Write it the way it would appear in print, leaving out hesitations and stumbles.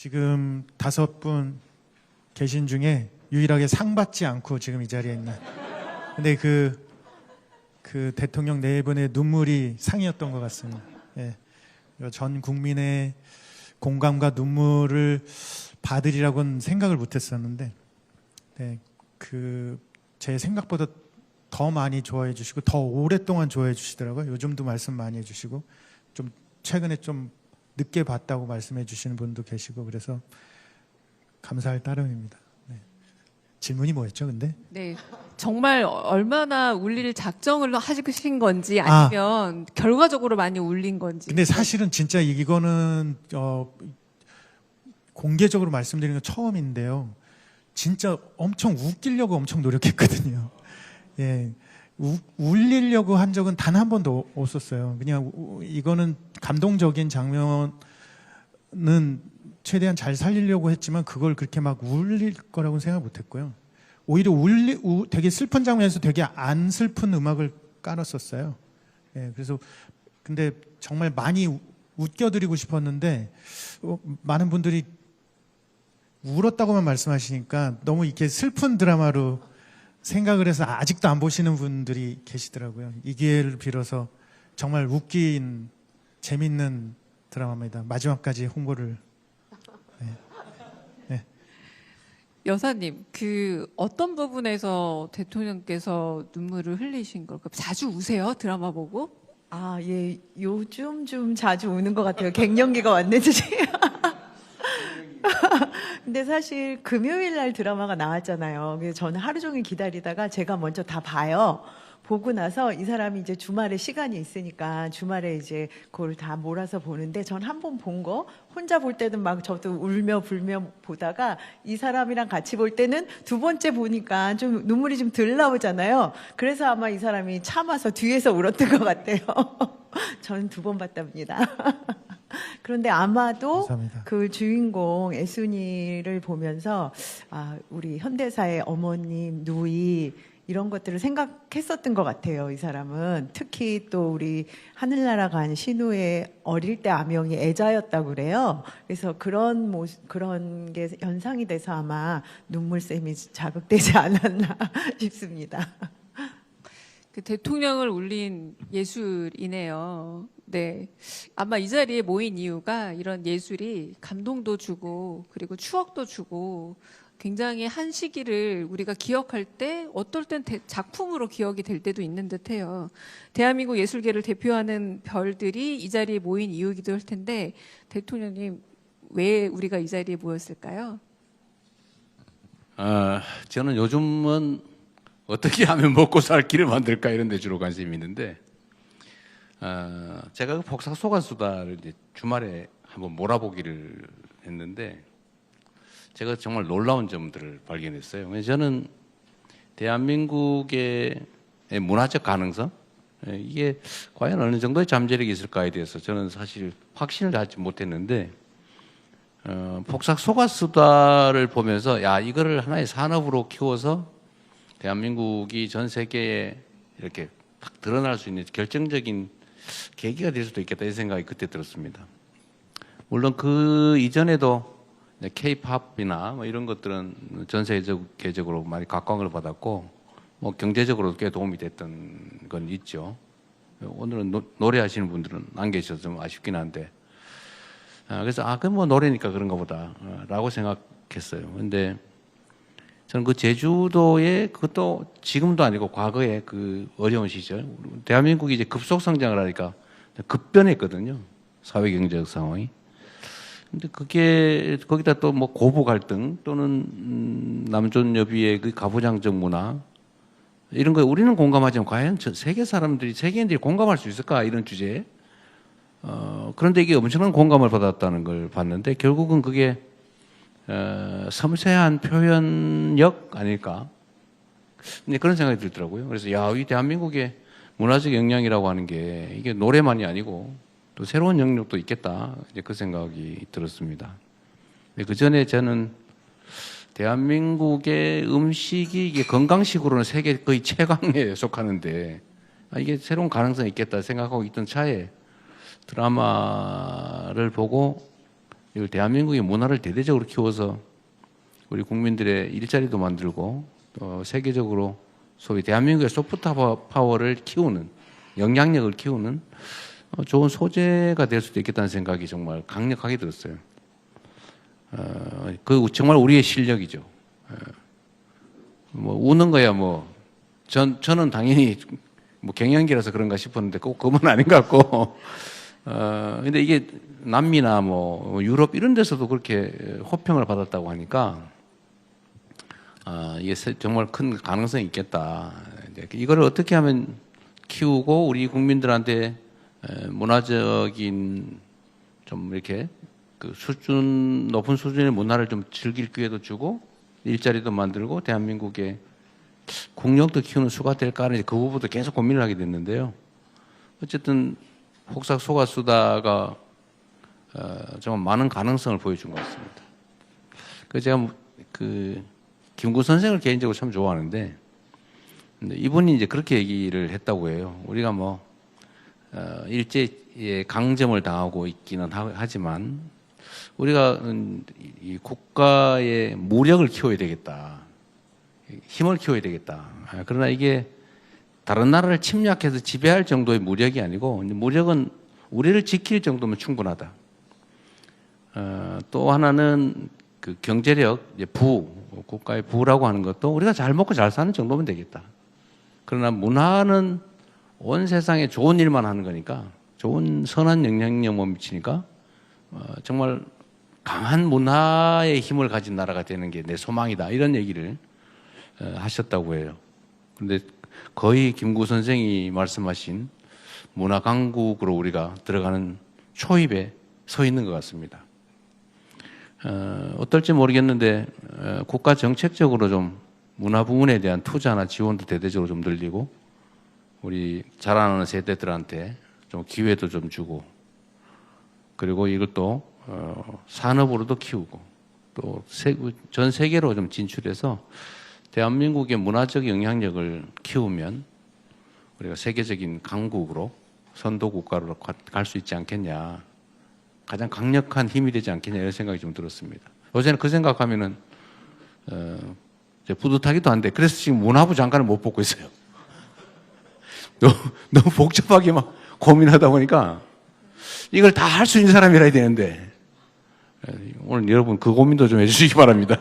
지금 5분 계신 중에 유일하게 상 받지 않고 지금 이 자리에 있는. 근데 그 대통령 네 분의 눈물이 상이었던 것 같습니다. 예. 전 국민의 공감과 눈물을 받으리라고는 생각을 못했었는데, 네, 제 생각보다 더 많이 좋아해 주시고 더 오랫동안 좋아해 주시더라고요. 요즘도 말씀 많이 해주시고 좀 최근에 좀 늦게 봤다고 말씀해 주시는 분도 계시고 그래서 감사할 따름입니다. 네. 질문이 뭐였죠, 근데? 네, 정말 얼마나 울릴 작정을 하신 건지 아니면 결과적으로 많이 울린 건지. 근데 사실은 진짜 이거는 공개적으로 말씀드리는 건 처음인데요. 진짜 엄청 웃기려고 엄청 노력했거든요. 예, 울리려고 한 적은 단 한 번도 없었어요. 그냥 이거는 감동적인 장면은 최대한 잘 살리려고 했지만 그걸 그렇게 막 울릴 거라고는 생각 못했고요. 오히려 되게 슬픈 장면에서 되게 안 슬픈 음악을 깔았었어요. 예, 그래서 근데 정말 많이 웃겨드리고 싶었는데 많은 분들이 울었다고만 말씀하시니까 너무 이렇게 슬픈 드라마로 생각을 해서 아직도 안 보시는 분들이 계시더라고요. 이 기회를 빌어서 정말 웃긴 재밌는 드라마입니다. 마지막까지 홍보를. 네. 네. 여사님, 어떤 부분에서 대통령께서 눈물을 흘리신 걸까요? 자주 우세요? 드라마 보고? 아, 예, 요즘 좀 자주 우는 것 같아요. 갱년기가 왔는지. 근데 사실 금요일 날 드라마가 나왔잖아요. 그래서 저는 하루 종일 기다리다가 제가 먼저 다 봐요. 보고 나서 이 사람이 이제 주말에 시간이 있으니까 주말에 이제 그걸 다 몰아서 보는데 전 한 번 본 거 혼자 볼 때는 막 저도 울며 불며 보다가 이 사람이랑 같이 볼 때는 두 번째 보니까 좀 눈물이 좀 덜 나오잖아요. 그래서 아마 이 사람이 참아서 뒤에서 울었던 것 같아요. 저는 2번 봤답니다. 그런데 아마도 감사합니다. 그 주인공 애순이를 보면서 우리 현대사의 어머님, 누이 이런 것들을 생각했었던 것 같아요. 이 사람은 특히 또 우리 하늘나라 간 신우의 어릴 때 아명이 애자였다고 그래요. 그래서 그런 게 연상이 돼서 아마 눈물샘이 자극되지 않았나 싶습니다. 대통령을 울린 예술이네요. 네. 아마 이 자리에 모인 이유가 이런 예술이 감동도 주고 그리고 추억도 주고 굉장히 한 시기를 우리가 기억할 때 어떨 땐 작품으로 기억이 될 때도 있는 듯해요. 대한민국 예술계를 대표하는 별들이 이 자리에 모인 이유이기도 할 텐데 대통령님 왜 우리가 이 자리에 모였을까요? 저는 요즘은 어떻게 하면 먹고 살 길을 만들까 이런 데 주로 관심이 있는데 제가 그 복사 소가수다를 이제 주말에 한번 몰아보기를 했는데 제가 정말 놀라운 점들을 발견했어요. 저는 대한민국의 문화적 가능성 이게 과연 어느 정도의 잠재력이 있을까에 대해서 저는 사실 확신을 하지 못했는데 복사 소가수다를 보면서 야 이거를 하나의 산업으로 키워서 대한민국이 전 세계에 이렇게 딱 드러날 수 있는 결정적인 계기가 될 수도 있겠다 이 생각이 그때 들었습니다. 물론 그 이전에도 K-팝이나 뭐 이런 것들은 전 세계적으로 많이 각광을 받았고 뭐 경제적으로도 꽤 도움이 됐던 건 있죠. 오늘은 노래하시는 분들은 안 계셔서 좀 아쉽긴 한데 그래서 그건 뭐 노래니까 그런가 보다라고 생각했어요. 근데 저는 그 제주도에 그것도 지금도 아니고 과거에 그 어려운 시절 대한민국이 이제 급속 성장을 하니까 급변했거든요. 사회 경제적 상황이. 근데 그게 거기다 또 뭐 고부 갈등 또는 남존 여비의 그 가부장적 문화 이런 거에 우리는 공감하지만 과연 세계인들이 공감할 수 있을까 이런 주제에 그런데 이게 엄청난 공감을 받았다는 걸 봤는데 결국은 그게 섬세한 표현력 아닐까? 근데 그런 생각이 들더라고요. 그래서 이 대한민국의 문화적 역량이라고 하는 게 이게 노래만이 아니고 또 새로운 영역도 있겠다. 이제 그 생각이 들었습니다. 그 전에 저는 대한민국의 음식이 이게 건강식으로는 세계 거의 최강에 속하는데 이게 새로운 가능성이 있겠다 생각하고 있던 차에 드라마를 보고 이걸 대한민국의 문화를 대대적으로 키워서 우리 국민들의 일자리도 만들고 또 세계적으로 소위 대한민국의 소프트 파워를 키우는 영향력을 키우는 좋은 소재가 될 수도 있겠다는 생각이 정말 강력하게 들었어요. 그 정말 우리의 실력이죠. 뭐 우는 거야 뭐 저는 당연히 뭐 갱년기라서 그런가 싶었는데 꼭 그건 아닌 것 같고 근데 이게 남미나 뭐 유럽 이런 데서도 그렇게 호평을 받았다고 하니까 이게 정말 큰 가능성이 있겠다. 이거를 어떻게 하면 키우고 우리 국민들한테 문화적인 좀 이렇게 그 수준 높은 수준의 문화를 좀 즐길 기회도 주고 일자리도 만들고 대한민국의 국력도 키우는 수가 될까는 그 부분도 계속 고민을 하게 됐는데요. 어쨌든 폭삭 속았수다가 정말 많은 가능성을 보여준 것 같습니다. 그 제가 그 김구 선생을 개인적으로 참 좋아하는데 근데 이분이 이제 그렇게 얘기를 했다고 해요. 우리가 뭐 일제에 강점을 당하고 있기는 하지만 우리가 이 국가의 무력을 키워야 되겠다. 힘을 키워야 되겠다. 그러나 이게 다른 나라를 침략해서 지배할 정도의 무력이 아니고 무력은 우리를 지킬 정도면 충분하다. 또 하나는 그 경제력, 국가의 부라고 하는 것도 우리가 잘 먹고 잘 사는 정도면 되겠다. 그러나 문화는 온 세상에 좋은 일만 하는 거니까 좋은 선한 영향력만 미치니까 정말 강한 문화의 힘을 가진 나라가 되는 게 내 소망이다. 이런 얘기를 하셨다고 해요. 그런데 거의 김구 선생이 말씀하신 문화 강국으로 우리가 들어가는 초입에 서 있는 것 같습니다. 어떨지 모르겠는데 국가 정책적으로 좀 문화 부문에 대한 투자나 지원도 대대적으로 좀 늘리고 우리 자라나는 세대들한테 좀 기회도 좀 주고 그리고 이것도 산업으로도 키우고 또 전 세계로 좀 진출해서 대한민국의 문화적 영향력을 키우면 우리가 세계적인 강국으로 선도 국가로 갈 수 있지 않겠냐. 가장 강력한 힘이 되지 않겠냐 이런 생각이 좀 들었습니다. 요새는 그 생각하면은 뿌듯하기도 한데 그래서 지금 문화부 장관을 못 뽑고 있어요. 너무 복잡하게 막 고민하다 보니까 이걸 다 할 수 있는 사람이라 해야 되는데 오늘 여러분 그 고민도 좀 해주시기 바랍니다.